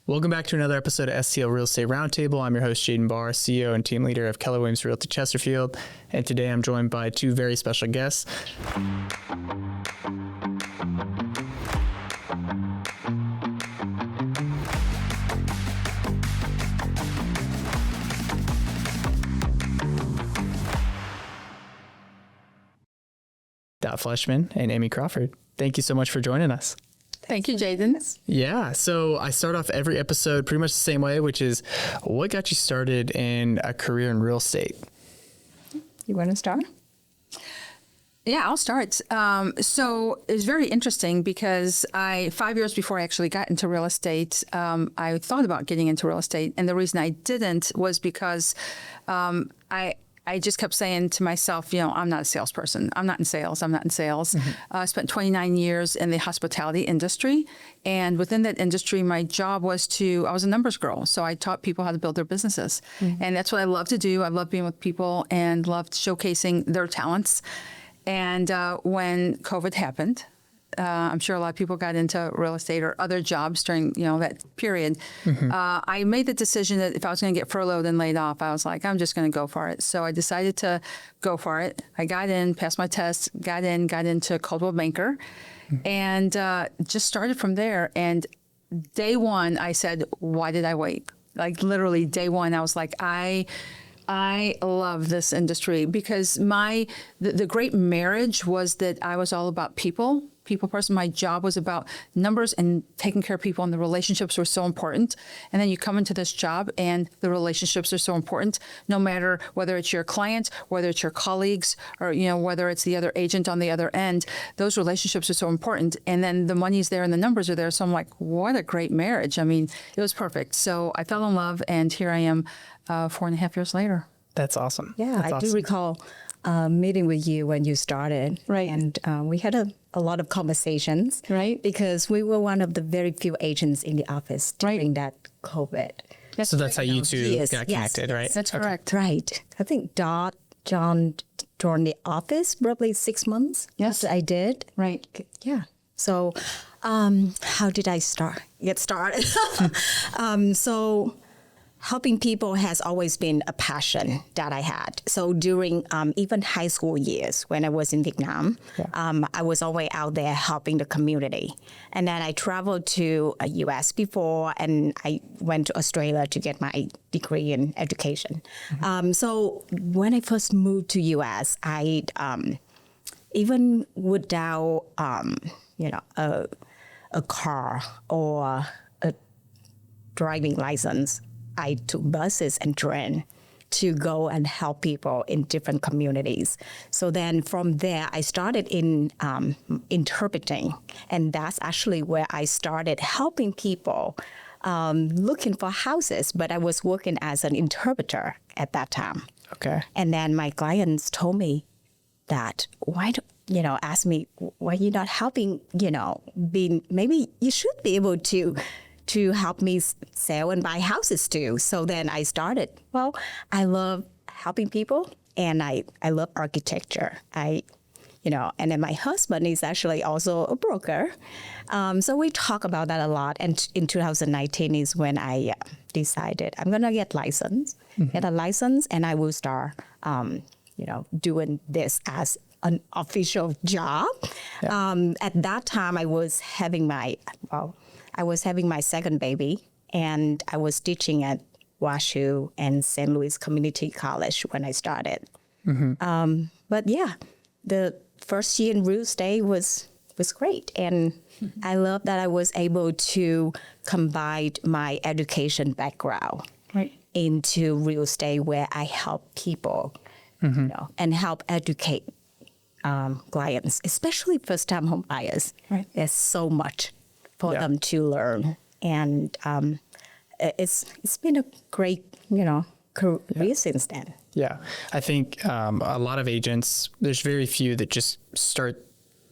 Welcome back to another episode of STL Real Estate Roundtable. I'm your host, Jaden Barr, CEO and team leader of Keller Williams Realty Chesterfield. And today I'm joined by two very special guests. Fleshman and Emmy Crawford. Thank you so much for joining us. Thank you, Jaden. Yeah, so I start off every episode pretty much the same way, which is what got you started in a career in real estate? You want to start? Yeah, I'll start. So it's very interesting because 5 years before I actually got into real estate, I thought about getting into real estate. And the reason I didn't was because I just kept saying to myself, I'm not a salesperson. I'm not in sales. Mm-hmm. I spent 29 years in the hospitality industry. And within that industry, my job was I was a numbers girl. So I taught people how to build their businesses. Mm-hmm. And that's what I love to do. I love being with people and loved showcasing their talents. And when COVID happened, I'm sure a lot of people got into real estate or other jobs during, that period. Mm-hmm. I made the decision that if I was going to get furloughed and laid off, I was like, I'm just going to go for it. So I decided to go for it. I got in, passed my test, got into Coldwell Banker, mm-hmm. and just started from there. And day one, I said, why did I wait? Like literally day one, I was like, I love this industry because the great marriage was that I was all about people person. My job was about numbers and taking care of people, and the relationships were so important. And then you come into this job and the relationships are so important, no matter whether it's your client, whether it's your colleagues, or whether it's the other agent on the other end. Those relationships are so important. And then the money's there and the numbers are there. So I'm like, what a great marriage. I mean, it was perfect. So I fell in love, and here I am 4.5 years later. That's awesome. Yeah, That's I awesome. do recall meeting with you when you started. Right. And we had a lot of conversations. Right. Because we were one of the very few agents in the office during that COVID. So that's how you two got connected, right? That's correct. Right. I think John joined the office probably 6 months. Yes. After I did. Right. Yeah. So how did I get started? So helping people has always been a passion that I had. So during even high school years when I was in Vietnam, I was always out there helping the community. And then I traveled to the U.S. before, and I went to Australia to get my degree in education. Mm-hmm. So when I first moved to U.S., I even without a car or a driving license, I took buses and train to go and help people in different communities. So then from there, I started in interpreting. And that's actually where I started helping people looking for houses. But I was working as an interpreter at that time. Okay. And then my clients told me that, asked me, why you're not helping, maybe you should be able to help me sell and buy houses too. So then I started. Well, I love helping people, and I love architecture. And then my husband is actually also a broker. So we talk about that a lot. And in 2019 is when I decided I'm going to get a license, and I will start, doing this as an official job. Yeah. At that time, I was having my second baby, and I was teaching at WashU and St. Louis Community College when I started. Mm-hmm. But yeah, the first year in real estate was great. And mm-hmm. I love that I was able to combine my education background into real estate, where I help people, mm-hmm. And help educate clients, especially first-time home buyers. Right. There's so much for them to learn. And it's been a great, career since then. Yeah. I think a lot of agents, there's very few that just start,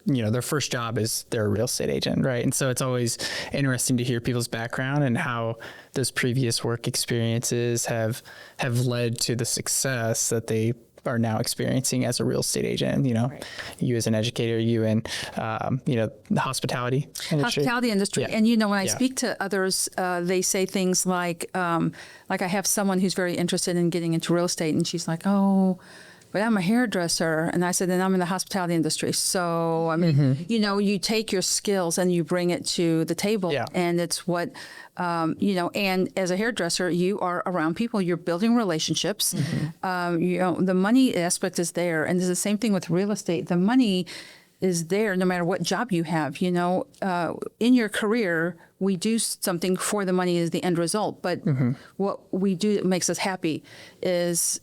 their first job is they're a real estate agent, right? And so it's always interesting to hear people's background and how those previous work experiences have led to the success that they are now experiencing as a real estate agent. You know, you as an educator, you in the hospitality industry. Yeah. And when I speak to others, they say things like I have someone who's very interested in getting into real estate, and she's like, oh, but I'm a hairdresser. And I said, and I'm in the hospitality industry. So, I mean, you take your skills and you bring it to the table. Yeah. And it's what, and as a hairdresser, you are around people, you're building relationships. The money aspect is there. And it's the same thing with real estate. The money is there no matter what job you have. In your career, we do something for the money is the end result. But what we do that makes us happy is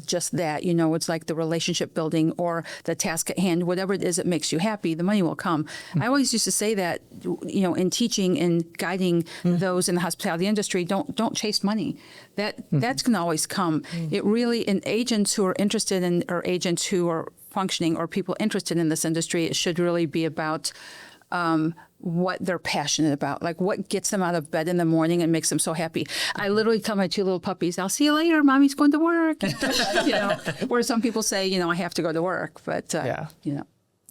just that, it's like the relationship building or the task at hand, whatever it is that makes you happy, the money will come. I always used to say that, in teaching and guiding those in the hospitality industry, don't chase money. That's going to always come. It really, in agents who are interested in, or agents who are functioning or people interested in this industry, it should really be about what they're passionate about, like what gets them out of bed in the morning and makes them so happy. I literally tell my 2 little puppies, I'll see you later, mommy's going to work. Where some people say, I have to go to work, but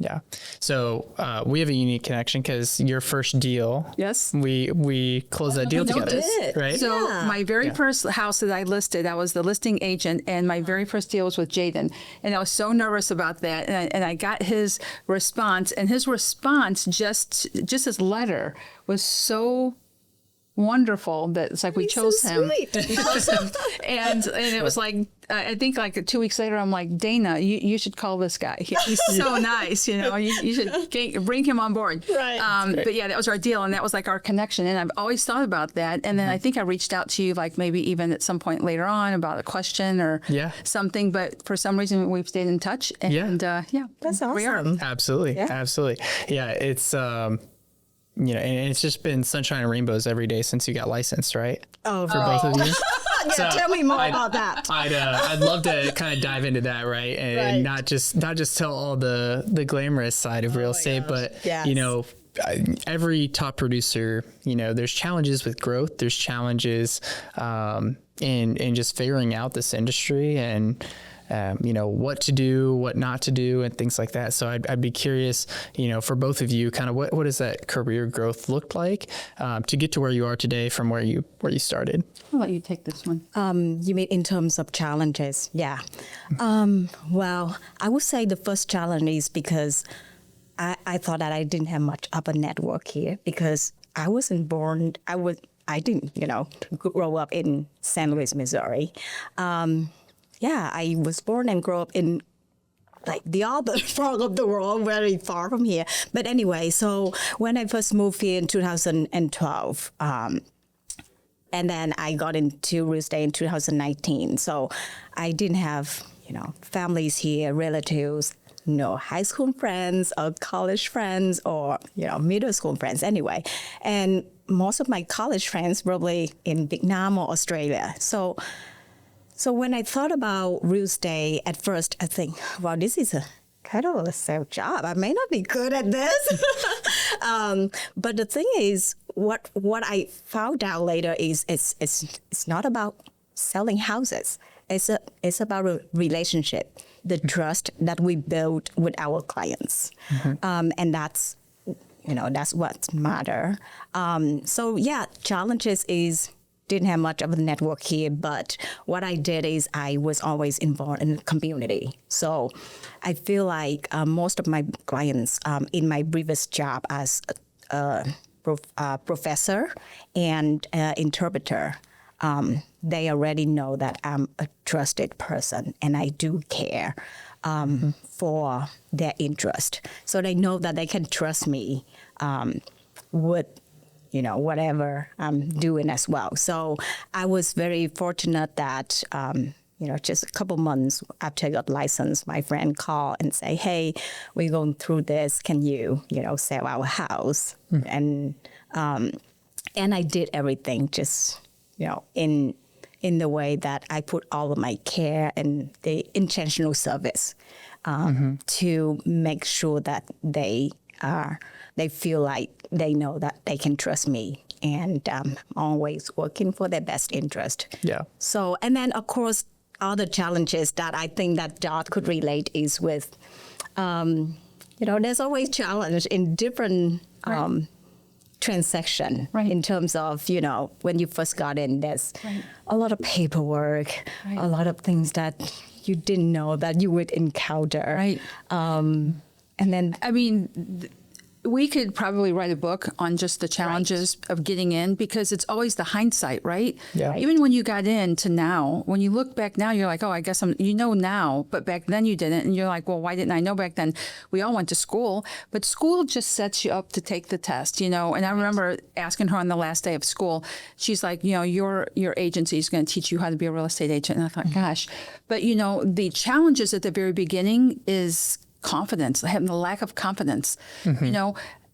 Yeah. So we have a unique connection because your first deal. Yes. We closed that deal together. Right. So my very first house that I listed, I was the listing agent, and my very first deal was with Jaden, and I was so nervous about that, and I got his response, and his response, just his letter, was so wonderful that it's like we chose him. We chose him, and it was like I think like 2 weeks later, I'm like, Dana, you should call this guy. He's so nice. You should bring him on board. Right. But yeah, that was our deal, and that was like our connection. And I've always thought about that. And then I think I reached out to you like maybe even at some point later on about a question or something. But for some reason, we've stayed in touch. And that's awesome. We are. Absolutely. Yeah, it's. And it's just been sunshine and rainbows every day since you got licensed, right? Oh, for both of you. So tell me more about that. I'd love to kind of dive into that, right? And not just tell all the glamorous side of real estate, but every top producer, there's challenges with growth. There's challenges in just figuring out this industry and. What to do, what not to do, and things like that. So I'd be curious, for both of you, kind of what does that career growth look like to get to where you are today from where you started? I'll let you take this one. You mean in terms of challenges? Yeah. Well, I would say the first challenge is because I thought that I didn't have much of a network here because I wasn't born. I didn't, grow up in St. Louis, Missouri. I was born and grew up in like the other part of the world, very far from here. But anyway, so when I first moved here in 2012, and then I got into real estate in 2019. So I didn't have, families here, relatives, no high school friends or college friends or, middle school friends anyway. And most of my college friends probably in Vietnam or Australia. So when I thought about real estate at first, I think, wow, this is a kind of a safe job. I may not be good at this. But the thing is, what I found out later is it's not about selling houses. It's about a relationship, the trust that we build with our clients. And that's what matters. Challenges is didn't have much of a network here, but what I did is I was always involved in the community. So I feel like most of my clients in my previous job as a professor and interpreter, they already know that I'm a trusted person and I do care for their interest. So they know that they can trust me with whatever I'm doing as well. So I was very fortunate that, just a couple months after I got licensed, my friend called and say, hey, we're going through this. Can you, sell our house? And I did everything just, in the way that I put all of my care and the intentional service to make sure that they feel like they know that they can trust me and always working for their best interest. Yeah. So, and then of course, other challenges that I think that Dot could relate is with, there's always challenge in different transaction in terms of, when you first got in, there's a lot of paperwork, a lot of things that you didn't know that you would encounter. Right. And then, we could probably write a book on just the challenges of getting in, because it's always the hindsight, right? Yeah. Even when you got in to now, when you look back now, you're like, oh, I guess now, but back then you didn't. And you're like, well, why didn't I know back then? We all went to school, but school just sets you up to take the test, And I remember asking her on the last day of school, she's like, your agency is going to teach you how to be a real estate agent. And I thought, gosh, but the challenges at the very beginning is confidence, having the lack of confidence.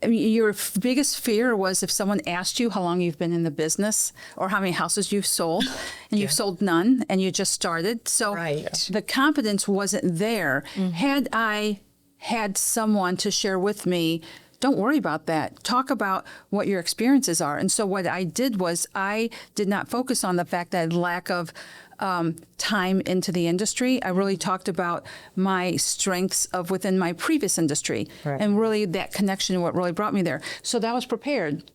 Your biggest fear was if someone asked you how long you've been in the business or how many houses you've sold, and you've sold none and you just started. So the confidence wasn't there. Had I had someone to share with me, don't worry about that. Talk about what your experiences are. And so what I did was I did not focus on the fact that lack of time into the industry. I really talked about my strengths of within my previous industry and really that connection, what really brought me there. So that was prepared.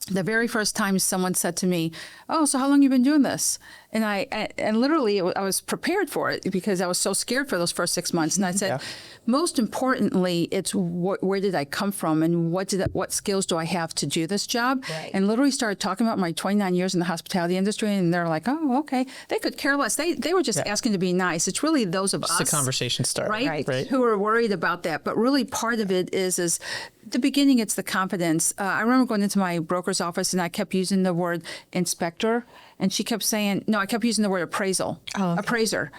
The very first time someone said to me, oh, so how long have you been doing this? And literally I was prepared for it because I was so scared for those first 6 months. And I said, most importantly, it's where did I come from and what skills do I have to do this job? And literally started talking about my 29 years in the hospitality industry. And they're like, oh, okay. They could care less. They were just asking to be nice. It's really those of us. It's a conversation starter. Right? Who are worried about that. But really part of it is the beginning, it's the confidence. I remember going into my broker's office and I kept using the word inspector. And she kept saying, no, I kept using the word appraiser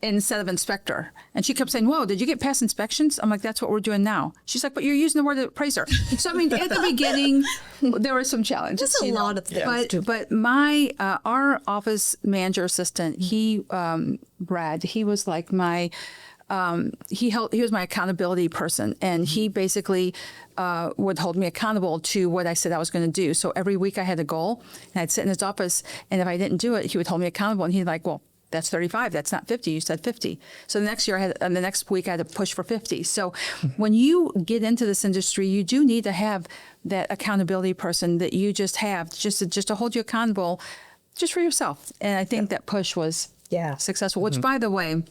instead of inspector. And she kept saying, whoa, did you get past inspections? I'm like, that's what we're doing now. She's like, but you're using the word appraiser. So, at the beginning, there were some challenges. Just a lot of things. But my, our office manager assistant, Brad, he was like my, he was my accountability person, and he basically would hold me accountable to what I said I was going to do. So every week I had a goal, and I'd sit in his office, and if I didn't do it, he would hold me accountable, and he'd like, well, that's 35. That's not 50. You said 50. So the next week I had to push for 50. So when you get into this industry, you do need to have that accountability person that you just have just to hold you accountable just for yourself. And I think that push was successful, which by the way,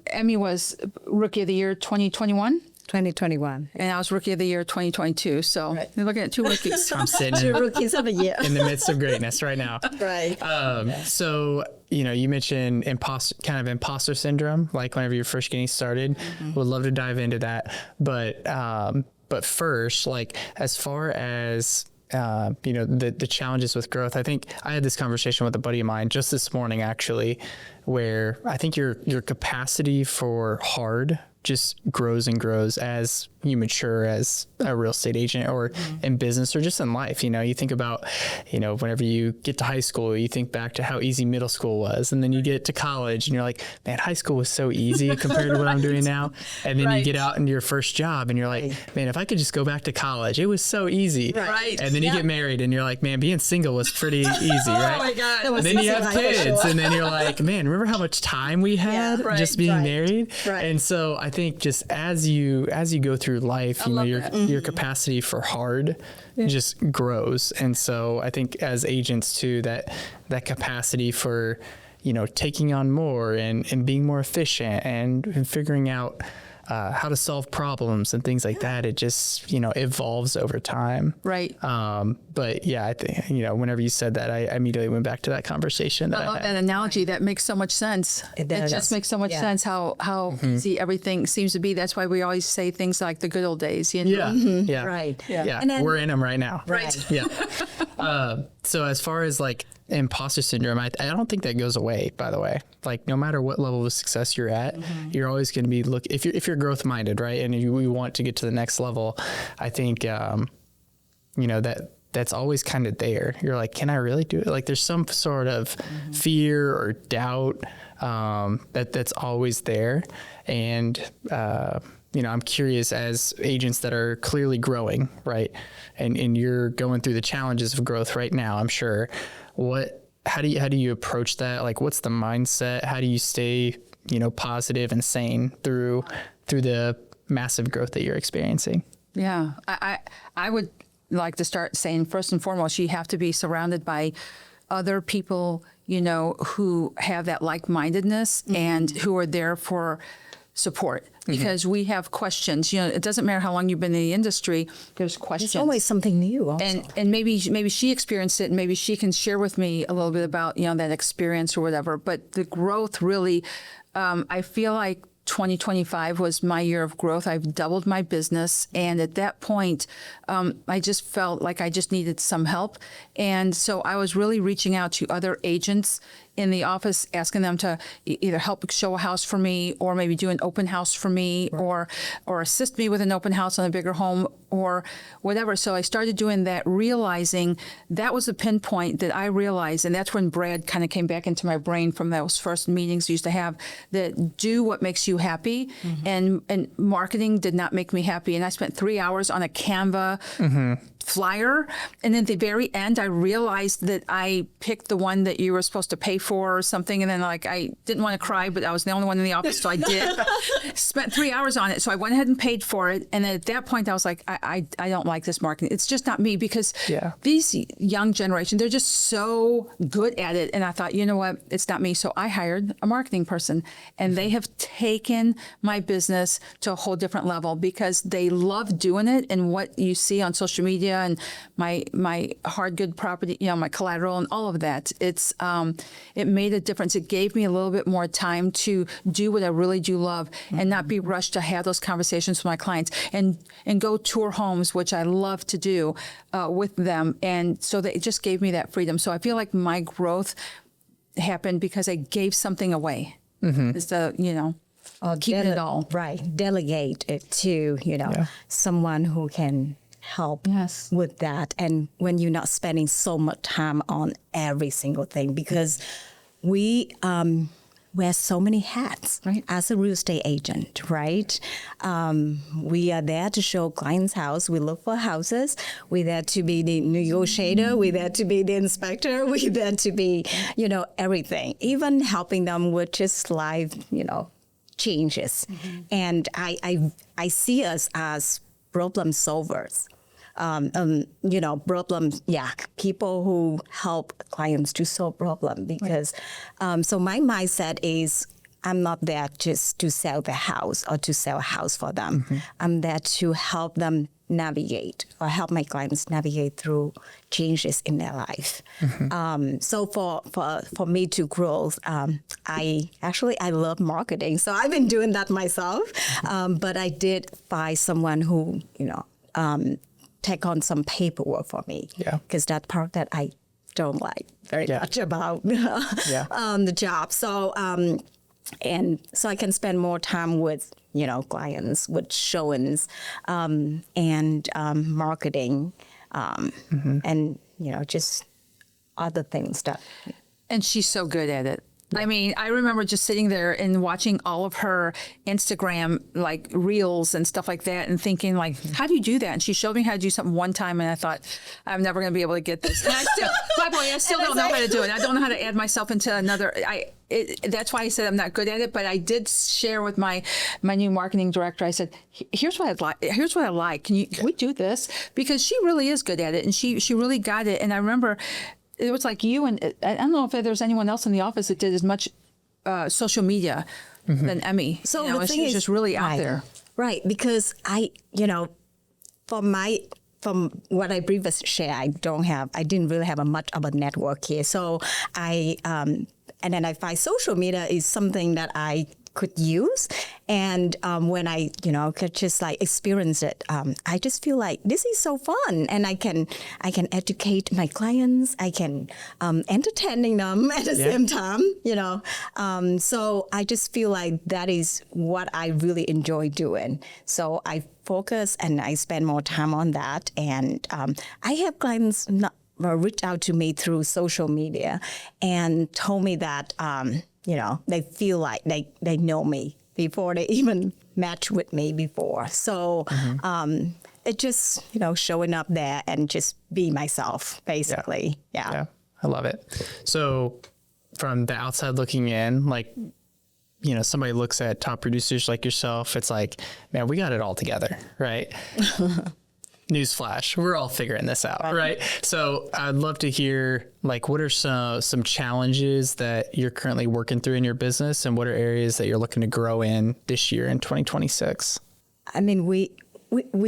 Emmy was Rookie of the Year 2021. 2021. And I was Rookie of the Year 2022. So you're looking at two rookies. I'm sitting Two rookies of the year in the midst of greatness right now. So, you mentioned imposter syndrome, like whenever you're first getting started. Would love to dive into that. But first, like as far as the challenges with growth, I think I had this conversation with a buddy of mine just this morning, actually, where I think your capacity for hard just grows and grows as you mature as a real estate agent or in business or just in life. You think about, whenever you get to high school, you think back to how easy middle school was. And then you get to college and you're like, man, high school was so easy compared to what I'm doing now. And then you get out into your first job and you're like, man, if I could just go back to college, it was so easy. And then you get married and you're like, man, being single was pretty easy, right? Oh my God. And then you have kids and then you're like, man, remember how much time we had just being married? And so I think just as you go through life, your capacity for hard just grows. And so I think as agents too, that capacity for, taking on more and being more efficient and figuring out how to solve problems and things like that, it just, evolves over time. Right. But yeah, I think, whenever you said that, I immediately went back to that conversation. I love that analogy. That makes so much sense. It just makes so much sense how easy everything seems to be. That's why we always say things like the good old days. Yeah. Right. Yeah. And then, we're in them right now. Right. Yeah. So as far as like imposter syndrome, I don't think that goes away, by the way. Like no matter what level of success you're at, you're always going to be if you're growth minded, right? And we want to get to the next level. I think, that's always kind of there. You're like, can I really do it? Like there's some sort of fear or doubt, that's always there. And, I'm curious as agents that are clearly growing, right? And you're going through the challenges of growth right now, I'm sure. What how do you approach that? Like, what's the mindset? How do you stay, positive and sane through the massive growth that you're experiencing? Yeah, I would like to start saying, first and foremost, you have to be surrounded by other people, who have that like-mindedness and who are there for support, because we have questions. It doesn't matter how long you've been in the industry. There's questions. There's always something new. Also. And maybe she experienced it, and maybe she can share with me a little bit about that experience or whatever. But the growth really, I feel like 2025 was my year of growth. I've doubled my business. And at that point, I just felt like I just needed some help. And so I was really reaching out to other agents in the office, asking them to either help show a house for me, or maybe do an open house for me, or assist me with an open house on a bigger home, or whatever. So I started doing that, realizing that was a pinpoint that I realized, and that's when Brad kind of came back into my brain from those first meetings we used to have, that do what makes you happy. And marketing did not make me happy. And I spent 3 hours on a Canva flyer, and then at the very end I realized that I picked the one that you were supposed to pay for or something, and then I didn't want to cry, but I was the only one in the office, so I did. Spent 3 hours on it, so I went ahead and paid for it. And then at that point I was like, I don't like this marketing. It's just not me, because these young generation, they're just so good at it. And I thought, you know what, it's not me. So I hired a marketing person, and they have taken my business to a whole different level, because they love doing it. And what you see on social media and my hard good property, my collateral and all of that, it made a difference. It gave me a little bit more time to do what I really do love, and not be rushed to have those conversations with my clients, and go tour homes, which I love to do with them. And so it just gave me that freedom. So I feel like my growth happened because I gave something away. Instead of, keeping it all. Right. Delegate it to, someone who can help with that. And when you're not spending so much time on every single thing, because we wear so many hats as a real estate agent, right? We are there to show clients' house. We look for houses. We're there to be the negotiator. We're there to be the inspector. We're there to be, everything, even helping them with just life, changes. And I see us as problem solvers. People who help clients to solve problems, because so my mindset is, I'm not there just to sell the house or to sell a house for them. I'm there to help them navigate, or help my clients navigate through changes in their life. So for me to grow, I love marketing. So I've been doing that myself. But I did find someone who, take on some paperwork for me. Because that part that I don't like very much about the job. So and so I can spend more time with clients, with showings, and marketing, and just other things that. And she's so good at it. I mean, I remember just sitting there and watching all of her Instagram reels and stuff like that, and thinking how do you do that? And she showed me how to do something one time, and I thought, I'm never going to be able to get this. And I still don't know how to do it. I don't know how to add myself into another. That's why I said I'm not good at it. But I did share with my new marketing director. I said, here's what I'd like. Here's what I like. Can we do this? Because she really is good at it, and she really got it. And I remember. It was like you, and I don't know if there's anyone else in the office that did as much social media than Emmy. So the thing she was just really out there. Right, because from what I previously shared, I didn't really have much of a network here. So and then I find social media is something that I could use. And when I, could just experience it, I just feel like this is so fun, and I can educate my clients. I can entertaining them at the same time, So I just feel like that is what I really enjoy doing. So I focus and I spend more time on that. And I have clients reach out to me through social media and told me that, they feel like they know me before they even match with me before. So it just, showing up there and just be myself, basically. Yeah. I love it. So from the outside looking in, like, you know, somebody looks at top producers like yourself, it's like, man, we got it all together, right? Newsflash, we're all figuring this out, right? So I'd love to hear, like, what are some challenges that you're currently working through in your business, and what are areas that you're looking to grow in this year in 2026? I mean, we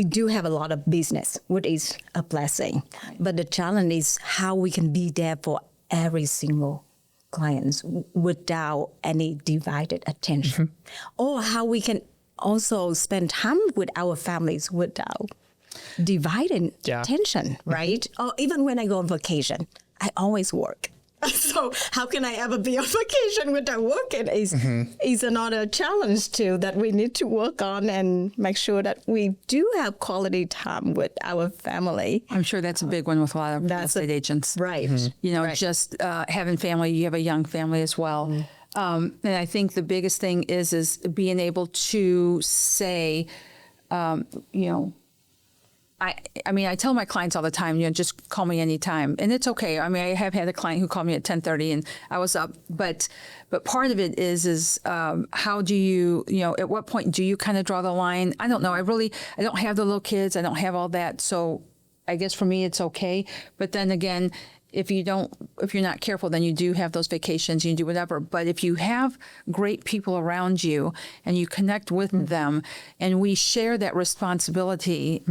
do have a lot of business, which is a blessing. But the challenge is how we can be there for every single client without any divided attention. Or how we can also spend time with our families without divided attention, right? Or even when I go on vacation, I always work. So how can I ever be on vacation without working is another challenge too that we need to work on and make sure that we do have quality time with our family. I'm sure that's a big one with a lot of real estate agents. Right. You know, just having family, you have a young family as well. And I think the biggest thing is being able to say, you know, I mean, I tell my clients all the time, you know, just call me anytime. And it's okay. I mean, I have had a client who called me at 10:30 and I was up. But part of it is how do you know, at what point do you kind of draw the line? I don't know. I don't have the little kids. I don't have all that. So I guess for me, it's okay. But then again, if you're not careful, then you do have those vacations, you do whatever. But if you have great people around you and you connect with them and we share that responsibility,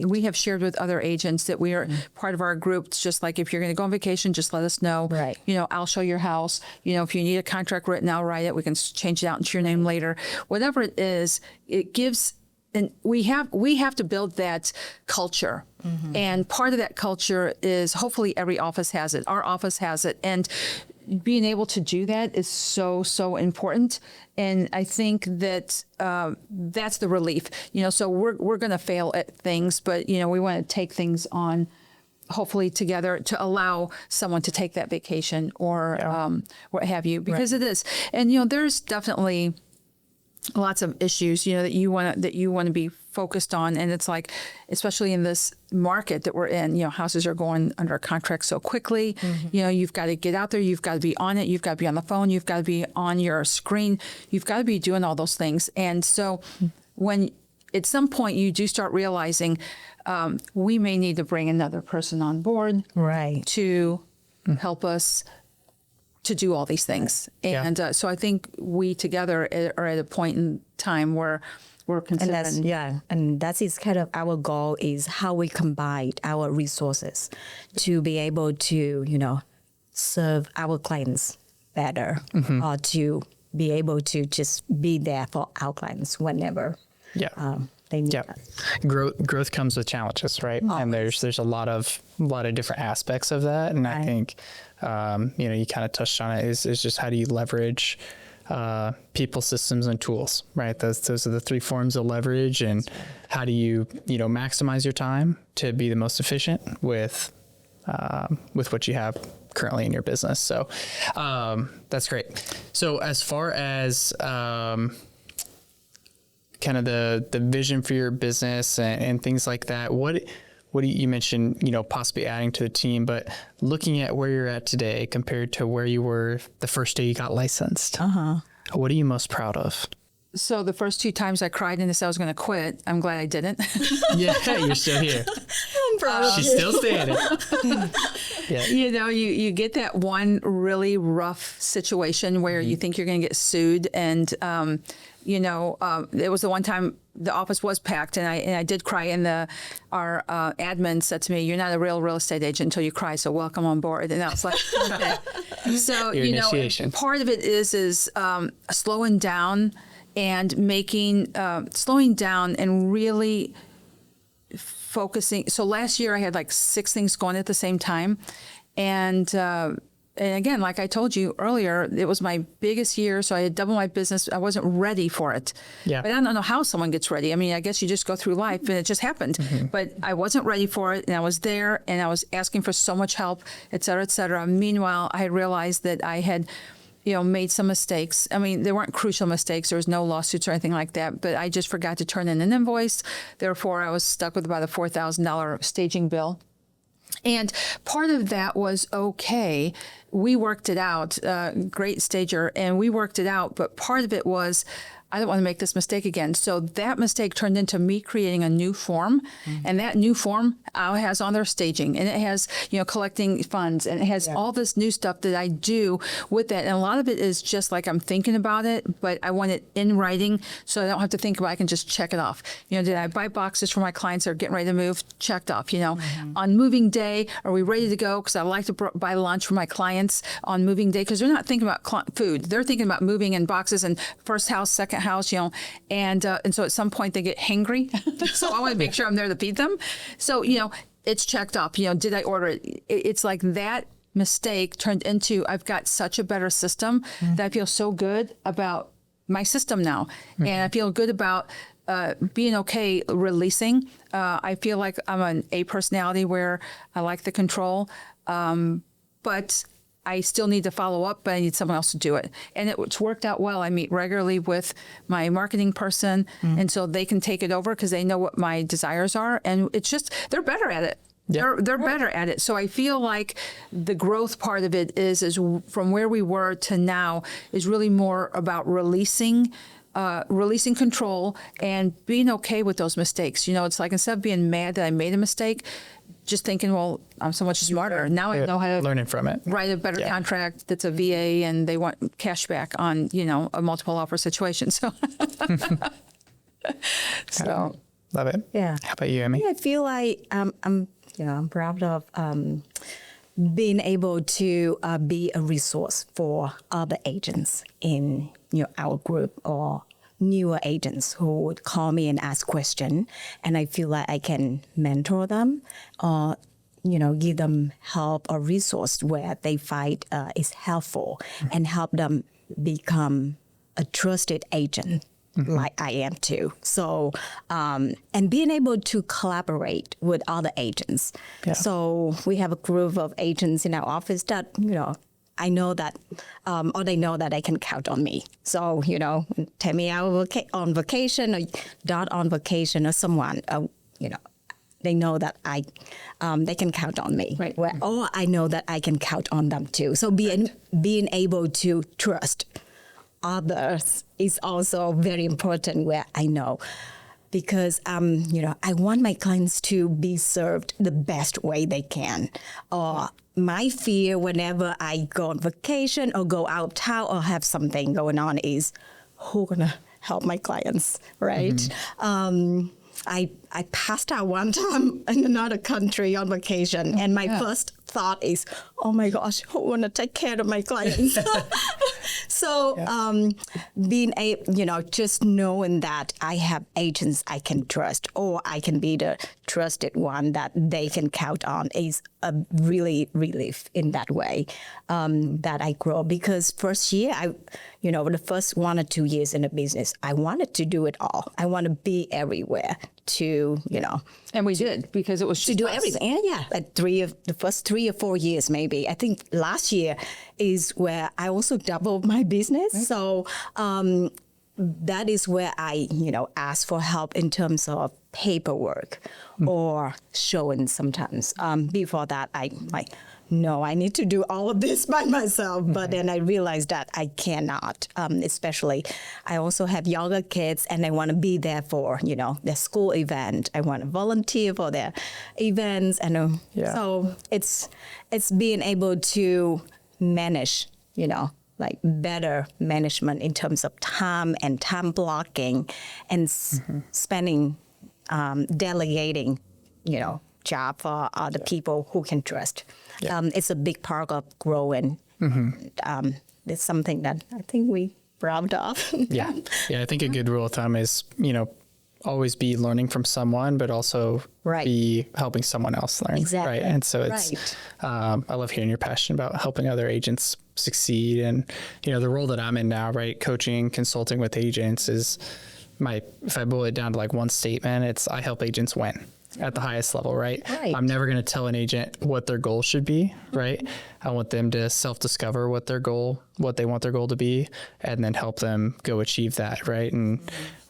we have shared with other agents that we are part of our group. It's just like, if you're going to go on vacation, just let us know. Right. You know, I'll show your house. You know, if you need a contract written, I'll write it. We can change it out into your name later. Whatever it is, it gives. And we have to build that culture. And part of that culture is hopefully every office has it. Our office has it. And being able to do that is so, so important. And I think that that's the relief. You know, so we're going to fail at things, but, you know, we want to take things on hopefully together to allow someone to take that vacation or what have you, because it is. And, you know, there's definitely lots of issues, you know, that you want to be focused on. And it's like, especially in this market that we're in, you know, houses are going under contract so quickly. You know, you've got to get out there. You've got to be on it. You've got to be on the phone. You've got to be on your screen. You've got to be doing all those things. And so when at some point you do start realizing we may need to bring another person on board to help us to do all these things. And so I think we together are at a point in time where we're considering. And that is kind of our goal, is how we combine our resources to be able to, you know, serve our clients better, or to be able to just be there for our clients whenever they need us. Growth comes with challenges, right? And there's a lot of different aspects of that. And I think, you know, you kind of touched on it, is just how do you leverage people, systems, and tools, right? Those are the three forms of leverage. And how do you know, maximize your time to be the most efficient with what you have currently in your business. So that's great. So as far as kind of the vision for your business and things like that, what do you mentioned, you know, possibly adding to the team, but looking at where you're at today compared to where you were the first day you got licensed, what are you most proud of? So the first 2 times I cried and said I was going to quit, I'm glad I didn't. Yeah, you're still here. I'm proud of you. She's still standing. You know, you get that one really rough situation where you think you're going to get sued, and you know, it was the one time the office was packed, and I did cry, and our admin said to me, "You're not a real estate agent until you cry, so welcome on board." And I was like, okay. So your you know, initiation. part of it is slowing down and slowing down and really focusing. So last year I had like 6 things going at the same time, and again, like I told you earlier, it was my biggest year, so I had doubled my business. I wasn't ready for it. But I don't know how someone gets ready. I mean, I guess you just go through life, and it just happened. But I wasn't ready for it, and I was there, and I was asking for so much help, et cetera, et cetera. Meanwhile, I had realized that I had, you know, made some mistakes. I mean, they weren't crucial mistakes. There was no lawsuits or anything like that, but I just forgot to turn in an invoice. Therefore, I was stuck with about a $4,000 staging bill. And part of that was okay. We worked it out, great stager, and we worked it out. But part of it was, I don't want to make this mistake again. So that mistake turned into me creating a new form, and that new form has on there staging, and it has, collecting funds, and it has all this new stuff that I do with that. And a lot of it is just like I'm thinking about it, but I want it in writing so I don't have to think about it. I can just check it off. Did I buy boxes for my clients that are getting ready to move? Checked off. On moving day, are we ready to go? Because I like to buy lunch for my clients on moving day, because they're not thinking about food. They're thinking about moving in boxes and first house, second house, and so at some point they get hangry. So I want to make sure I'm there to feed them. So, it's checked off. Did I order it? It's like that mistake turned into, I've got such a better system that I feel so good about my system now. And I feel good about being okay releasing. I feel like I'm an A personality where I like the control, but I still need to follow up, but I need someone else to do it. And it's worked out well. I meet regularly with my marketing person, and so they can take it over because they know what my desires are. And it's just, they're better at it. Yeah. They're better at it. So I feel like the growth part of it is from where we were to now is really more about releasing control and being okay with those mistakes. It's like, instead of being mad that I made a mistake, just thinking, well, I'm so much smarter. Now I know how to learning from it. Write a better contract that's a VA, and they want cash back on, a multiple offer situation. So, love it. Yeah. How about you, Emmy? Yeah, I feel like I'm proud of being able to be a resource for other agents in our group, or newer agents who would call me and ask questions, and I feel like I can mentor them or give them help or resource where they find is helpful, and help them become a trusted agent like I am too. So and being able to collaborate with other agents. Yeah. So we have a group of agents in our office that I know that, or they know that I can count on me. So, Tammy out on vacation, or Dot on vacation, or someone, they know that they can count on me. Right. Or I know that I can count on them too. So being able to trust others is also very important, where I know. Because, I want my clients to be served the best way they can. My fear whenever I go on vacation or go out of town or have something going on is, who's going to help my clients, right? Mm-hmm. I passed out one time in another country on vacation, and my first thought is, oh my gosh, who want to take care of my clients? So being just knowing that I have agents I can trust, or I can be the trusted one that they can count on, is a really relief in that way, that I grow. Because first year, the first 1 or 2 years in the business, I wanted to do it all. I want to be everywhere to, And we did, because it was to do everything. And like the first 3 or 4 years, maybe. I think last year is where I also doubled my business. Right. So that is where I, ask for help in terms of paperwork or showing sometimes. Before that, no, I need to do all of this by myself. But then I realized that I cannot, especially I also have younger kids, and I want to be there for, their school event. I want to volunteer for their events. And so it's being able to manage, like better management in terms of time and time blocking, and spending, delegating, job for other people who can trust. Yeah. It's a big part of growing. It's something that I think we proud of. Yeah. I think a good rule of thumb is, always be learning from someone, but also be helping someone else learn. Exactly. Right. And so it's, I love hearing your passion about helping other agents succeed. And, the role that I'm in now, right, coaching, consulting with agents is if I boil it down to like one statement, it's I help agents win at the highest level, right? I'm never going to tell an agent what their goal should be, right? I want them to self-discover what they want their goal to be, and then help them go achieve that, right? And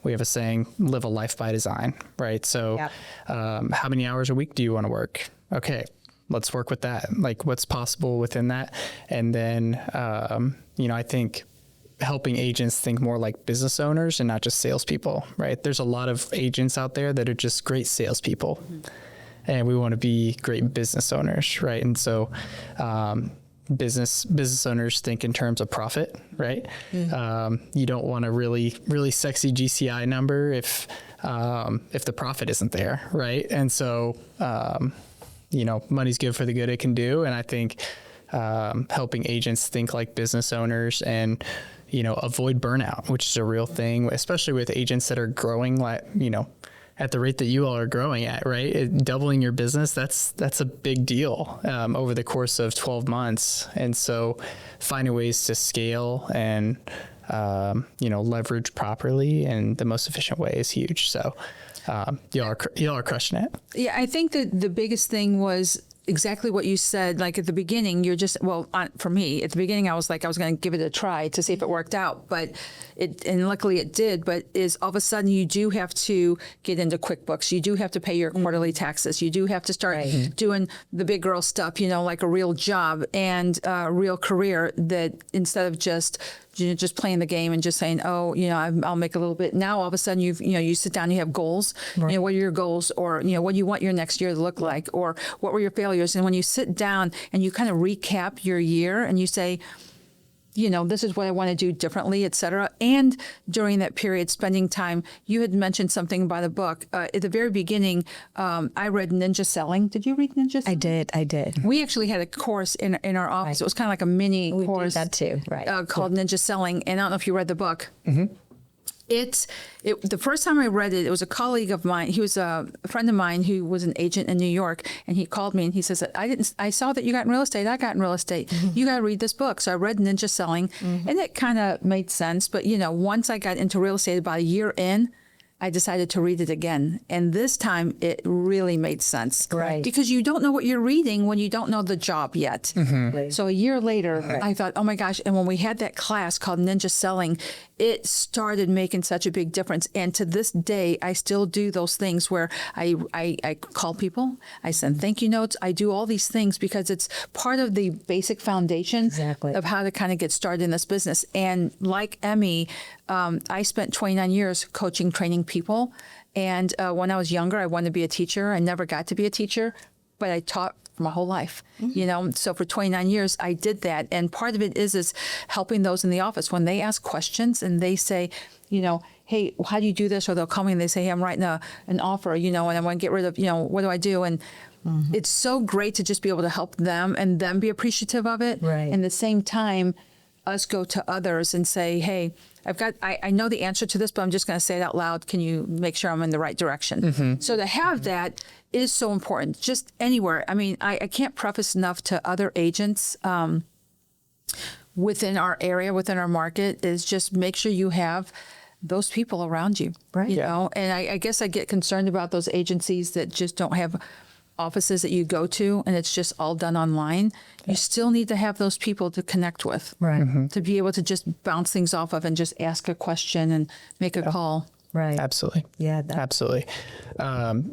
we have a saying, live a life by design, right? So how many hours a week do you want to work? Okay, let's work with that. Like what's possible within that. And then, I think helping agents think more like business owners and not just salespeople, right? There's a lot of agents out there that are just great salespeople, and we want to be great business owners, right? And so, business owners think in terms of profit, right? You don't want a really sexy GCI number if the profit isn't there, right? And so, money's good for the good it can do, and I think helping agents think like business owners and avoid burnout, which is a real thing, especially with agents that are growing like, at the rate that you all are growing at, right? Doubling your business, that's a big deal over the course of 12 months. And so finding ways to scale and, leverage properly in the most efficient way is huge. So y'all are crushing it. Yeah, I think that the biggest thing was exactly what you said. Like at the beginning, for me, at the beginning, I was like, I was going to give it a try to see if it worked out, and luckily it did. But all of a sudden you do have to get into QuickBooks. You do have to pay your quarterly taxes. You do have to start doing the big girl stuff, like a real job and a real career, that instead of just playing the game and just saying, I'll make a little bit. Now all of a sudden you sit down, you have goals. Right. What are your goals, or what do you want your next year to look like, or what were your failures? And when you sit down and you kind of recap your year and you say, this is what I want to do differently, et cetera. And during that period, spending time, you had mentioned something about a book. At the very beginning, I read Ninja Selling. Did you read Ninja Selling? I did. We actually had a course in our office. Right. It was kind of like a mini course. That too, right. Called Ninja Selling. And I don't know if you read the book. Mm-hmm. The first time I read it, it was a colleague of mine. He was a friend of mine who was an agent in New York, and he called me and he says, I saw that you got in real estate. I got in real estate. Mm-hmm. You got to read this book. So I read Ninja Selling, and it kind of made sense. But once I got into real estate, about a year in, I decided to read it again. And this time it really made sense. Right. Because you don't know what you're reading when you don't know the job yet. Mm-hmm. So a year later, I thought, oh my gosh. And when we had that class called Ninja Selling, it started making such a big difference. And to this day, I still do those things where I call people, I send thank you notes, I do all these things because it's part of the basic foundation of how to kind of get started in this business. And like Emmy, I spent 29 years coaching, training people. And when I was younger, I wanted to be a teacher. I never got to be a teacher, but I taught my whole life, So for 29 years, I did that. And part of it is helping those in the office when they ask questions and they say, hey, how do you do this? Or they'll call me and they say, hey, I'm writing an offer, and I want to get rid of, what do I do? And it's so great to just be able to help them and them be appreciative of it. Right. And at the same time, us go to others and say, hey, I know the answer to this, but I'm just going to say it out loud. Can you make sure I'm in the right direction? Mm-hmm. So to have that is so important, just anywhere. I mean, I can't preface enough to other agents within our area, within our market, is just make sure you have those people around you. Right. And I guess I get concerned about those agencies that just don't have offices that you go to and it's just all done online. You still need to have those people to connect with, right? Mm-hmm. To be able to just bounce things off of and just ask a question and make a call. Right. Absolutely. Yeah. Absolutely.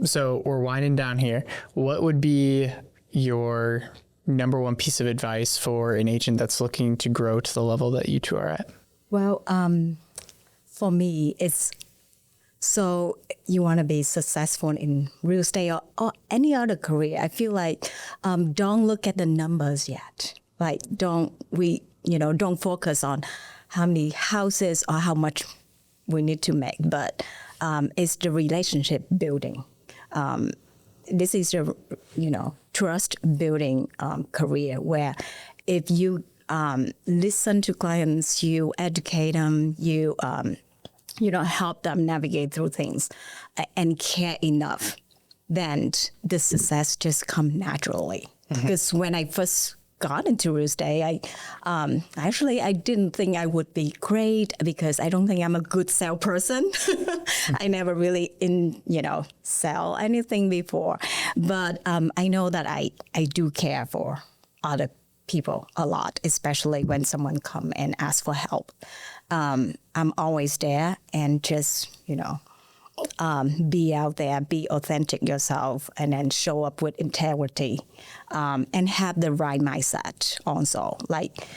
So we're winding down here. What would be your number one piece of advice for an agent that's looking to grow to the level that you two are at? Well, for me, it's so you want to be successful in real estate or any other career. I feel like don't look at the numbers yet. Like don't focus on how many houses or how much we need to make, but it's the relationship building. This is a trust building career where if you listen to clients, you educate them, you help them navigate through things and care enough, then the success just comes naturally. Mm-hmm. Because when I first got into real estate, I didn't think I would be great because I don't think I'm a good salesperson. I never really sell anything before. But I know that I do care for other people a lot, especially when someone come and ask for help. I'm always there and just, be out there, be authentic yourself, and then show up with integrity, and have the right mindset also. Like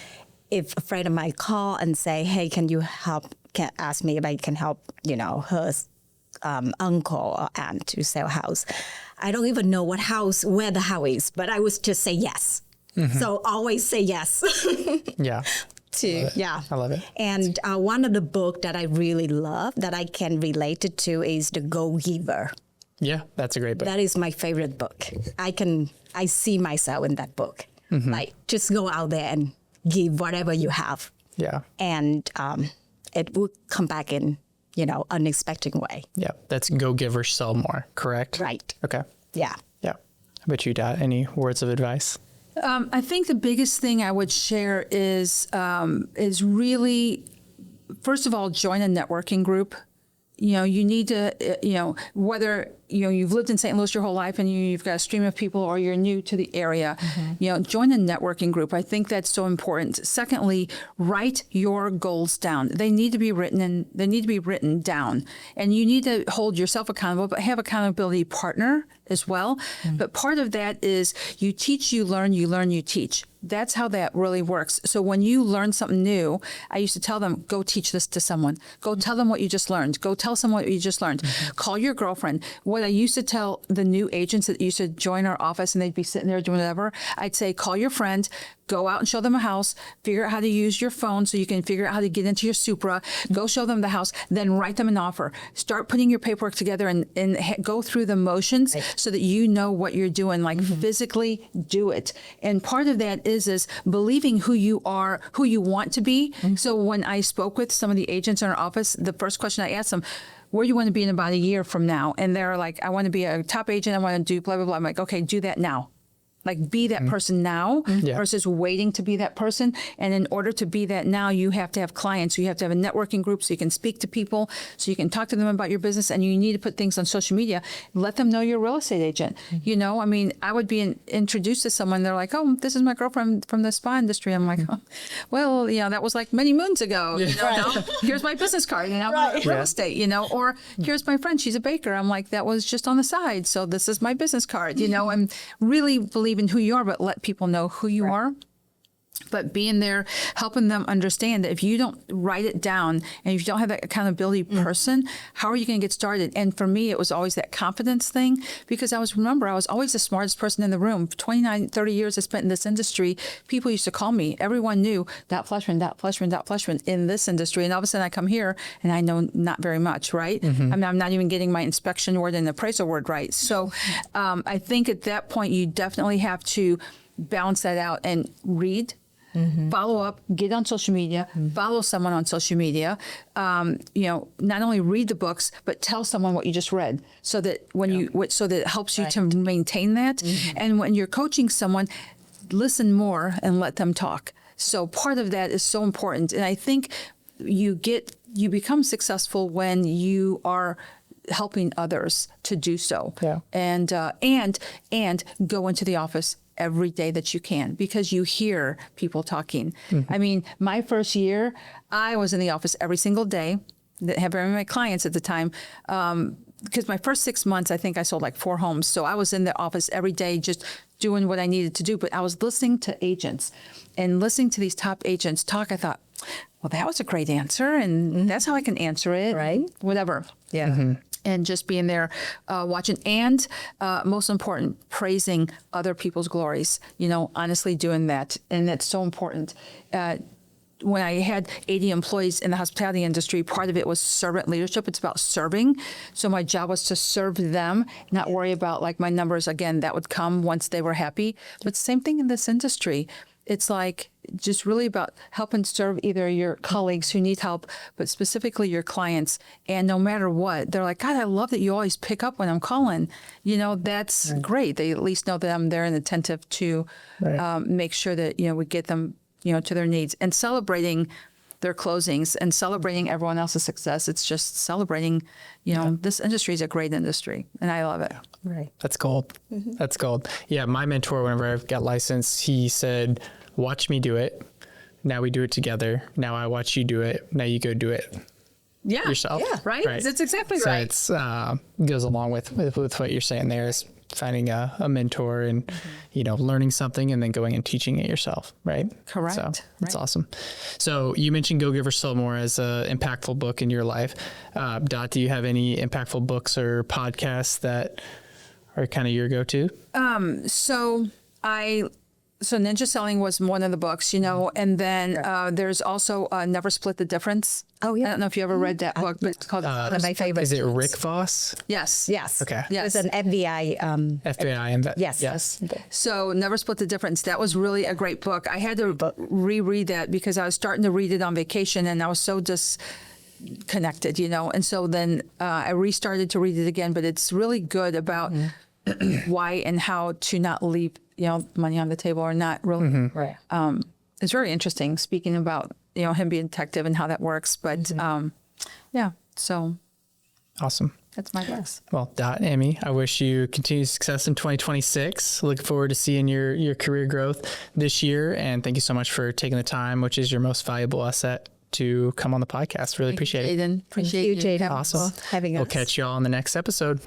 if a friend of mine call and say, hey, can you help, can ask me if I can help, her uncle or aunt to sell a house. I don't even know where the house is, but I would just say yes. So always say yes. Yeah. I love it. And one of the books that I really love that I can relate it to is The Go Giver. Yeah, that's a great book. That is my favorite book. I see myself in that book. Like just go out there and give whatever you have. Yeah. And it will come back in, unexpected way. Yeah. That's go give or sell more, correct? Right. Okay. Yeah. Yeah. How about you, Dot? Any words of advice? I think the biggest thing I would share is really, first of all, join a networking group. You need to, whether, you've lived in St. Louis your whole life and you've got a stream of people, or you're new to the area, join a networking group. I think that's so important. Secondly, write your goals down. They need to be written down, and you need to hold yourself accountable, but have accountability partner as well. But part of that is you teach, you learn, you teach. That's how that really works. So when you learn something new, I used to tell them, go teach this to someone. Go tell them what you just learned. Go tell someone what you just learned. Call your girlfriend. What I used to tell the new agents that used to join our office and they'd be sitting there doing whatever, I'd say, call your friend, go out and show them a house, figure out how to use your phone so you can figure out how to get into your Supra, go show them the house, then write them an offer. Start putting your paperwork together and go through the motions so that you know what you're doing, like physically do it. And part of that is believing who you are, who you want to be. So when I spoke with some of the agents in our office, the first question I asked them, where do you want to be in about a year from now? And they're like, I want to be a top agent. I want to do blah, blah, blah. I'm like, okay, do that now. Like be that person now versus waiting to be that person. And in order to be that now, you have to have clients. So you have to have a networking group so you can speak to people, so you can talk to them about your business, and you need to put things on social media. Let them know you're a real estate agent. I would be introduced to someone. They're like, oh, this is my girlfriend from the spa industry. I'm like, oh, well, that was like many moons ago. Here's my business card and I'm real estate, or here's my friend. She's a baker. I'm like, that was just on the side. So this is my business card, and really believe in who you are, but let people know who you are. But being there, helping them understand that if you don't write it down and if you don't have that accountability person, how are you going to get started? And for me, it was always that confidence thing, because I was always the smartest person in the room. 29, 30 years I spent in this industry. People used to call me. Everyone knew that Fleshman in this industry. And all of a sudden I come here and I know not very much, right? I'm not even getting my inspection word and appraisal word right. So I think at that point, you definitely have to balance that out and read, follow up, get on social media, follow someone on social media, not only read the books, but tell someone what you just read so that so that it helps you to maintain that. And when you're coaching someone, listen more and let them talk. So part of that is so important. And I think you become successful when you are helping others to do so. And go into the office every day that you can, because you hear people talking. I mean, my first year, I was in the office every single day. Didn't have very many clients at the time. Because my first 6 months, I think I sold like 4 homes. So I was in the office every day just doing what I needed to do. But I was listening to agents and listening to these top agents talk. I thought, well, that was a great answer. And that's how I can answer it. Right. Whatever. Yeah. And just being there, watching, and most important, praising other people's glories, honestly doing that. And that's so important. When I had 80 employees in the hospitality industry, part of it was servant leadership. It's about serving. So my job was to serve them, not worry about like my numbers. Again, that would come once they were happy. But same thing in this industry. It's like just really about helping serve either your colleagues who need help, but specifically your clients. And no matter what, they're like, God, I love that you always pick up when I'm calling. That's great. They at least know that I'm there and attentive to make sure that, we get them, to their needs, and celebrating their closings and celebrating everyone else's success. It's just celebrating, this industry is a great industry and I love it. Right. That's gold. That's gold. Yeah. My mentor, whenever I got licensed, he said, watch me do it. Now we do it together. Now I watch you do it. Now you go do it. yourself. Yeah, right? That's exactly so right. So it's goes along with what you're saying there is finding a mentor and, learning something and then going and teaching it yourself. Right. Correct. So that's awesome. So you mentioned Go Giver Sell More as a impactful book in your life. Dot, do you have any impactful books or podcasts that are kind of your go-to? So Ninja Selling was one of the books, and then there's also Never Split the Difference. Oh, yeah. I don't know if you ever read that book, but it's called one of my favorites. Is it Rick Voss? Yes. Okay. Yes. It was an FBI. FBI. Yes. So Never Split the Difference. That was really a great book. I had to reread that because I was starting to read it on vacation and I was so disconnected, And so then I restarted to read it again, but it's really good about why and how to not leave money on the table or not really. Right. It's very interesting speaking about him being a detective and how that works. But so awesome. That's my guess. Well, Dot, Emmy, I wish you continued success in 2026. Looking forward to seeing your career growth this year, and thank you so much for taking the time, which is your most valuable asset, to come on the podcast. Really appreciate it. Jaden. Appreciate you, Jaden. Awesome. Having us. We'll catch you all on the next episode.